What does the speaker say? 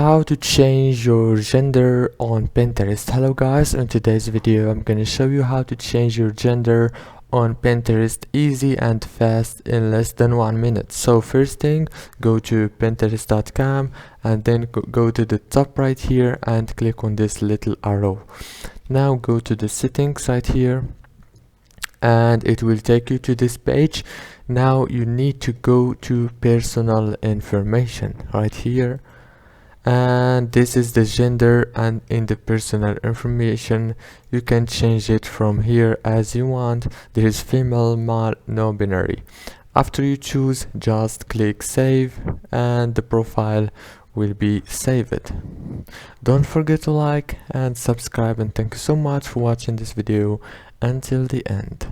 How to change your gender on Pinterest. Hello guys, in today's video I'm gonna show you how to change your gender on Pinterest easy and fast in less than 1 minute. So first thing, go to pinterest.com and then go to the top right here and click on this little arrow. Now go to the settings right here and it will take you to this page. Now you need to go to personal information right here, and this is the gender, and in the personal information you can change it from here as you want. There is female, male, no binary. After you choose, just click save and the profile will be saved. Don't forget to like and subscribe, and thank you so much for watching this video until the end.